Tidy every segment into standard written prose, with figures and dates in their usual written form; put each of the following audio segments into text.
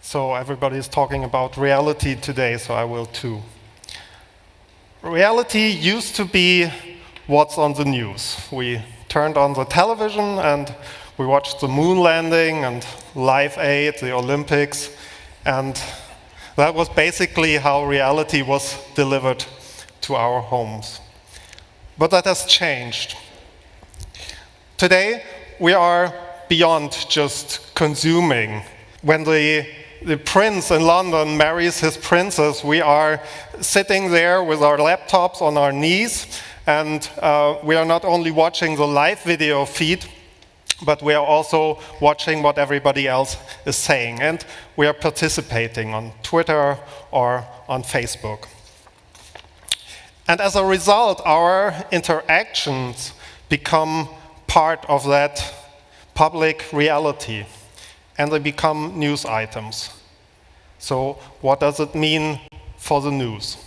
So everybody is talking about reality today, so I will too. Reality used to be what's on the news. We turned on the television and we watched the moon landing and Live Aid, the Olympics, and that was basically how reality was delivered to our homes. But that has changed. Today, we are beyond just consuming. When the prince in London marries his princess, we are sitting there with our laptops on our knees, and we are not only watching the live video feed, but we are also watching what everybody else is saying, and we are participating on Twitter or on Facebook. And as a result, our interactions become part of that public reality, and they become news items. So what does it mean for the news?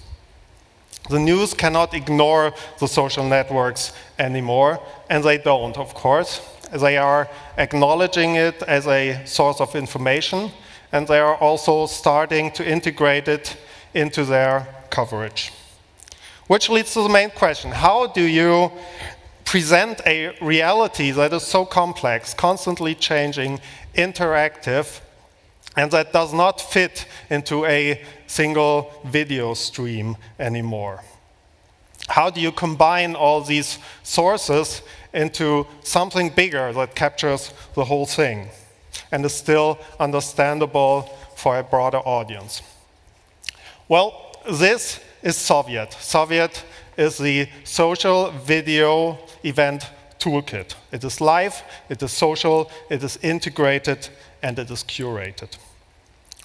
The news cannot ignore the social networks anymore, and they don't, of course. They are acknowledging it as a source of information, and they are also starting to integrate it into their coverage. Which leads to the main question: how do you present a reality that is so complex, constantly changing, interactive, and that does not fit into a single video stream anymore? How do you combine all these sources into something bigger that captures the whole thing and is still understandable for a broader audience? Well, this is SoVIET. SoVIET is the social video event toolkit. It is live, it is social, it is integrated, and it is curated.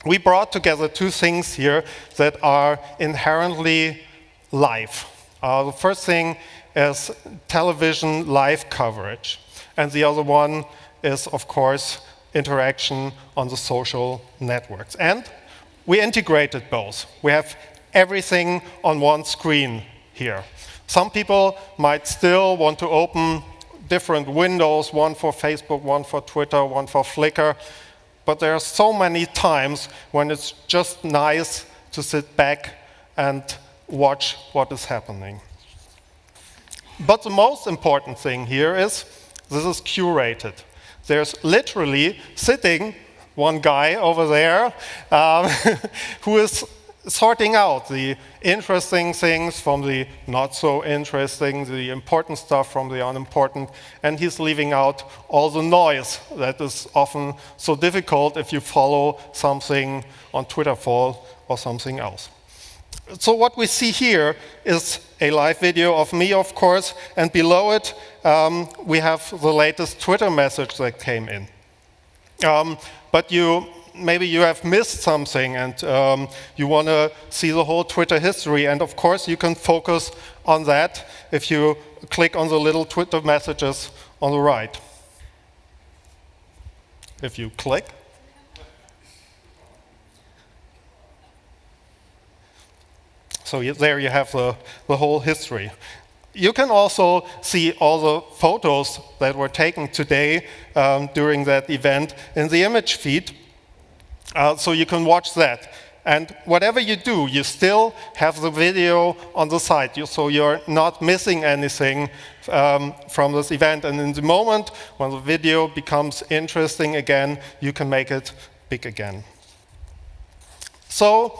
We brought together two things here that are inherently live. The first thing is television live coverage, and the other one is, of course, interaction on the social networks. And we integrated both. We have everything on one screen here. Some people might still want to open different windows, one for Facebook, one for Twitter, one for Flickr, but there are so many times when it's just nice to sit back and watch what is happening. But the most important thing here is this is curated. There's literally sitting one guy over there who is sorting out the interesting things from the not so interesting, the important stuff from the unimportant, and he's leaving out all the noise that is often so difficult if you follow something on Twitter or something else. So what we see here is a live video of me, of course, and below it we have the latest Twitter message that came in. But maybe you have missed something and you want to see the whole Twitter history, and of course you can focus on that if you click on the little Twitter messages on the right. If you click. So there you have the whole history. You can also see all the photos that were taken today during that event in the image feed. So you can watch that. And whatever you do, you still have the video on the side, so you're not missing anything from this event. And in the moment when the video becomes interesting again, you can make it big again. So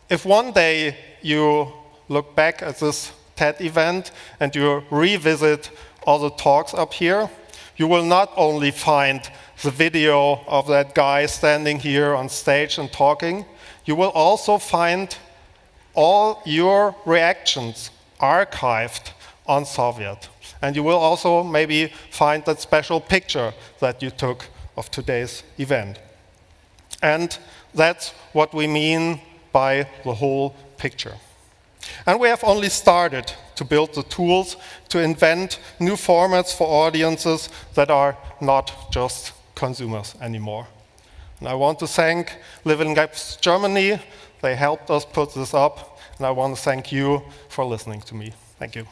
if one day you look back at this TED event and you revisit all the talks up here, you will not only find the video of that guy standing here on stage and talking, you will also find all your reactions archived on SoVIET. And you will also maybe find that special picture that you took of today's event. And that's what we mean by the whole picture. And we have only started to build the tools to invent new formats for audiences that are not just consumers anymore. And I want to thank Living Gaps Germany. They helped us put this up, and I want to thank you for listening to me. Thank you.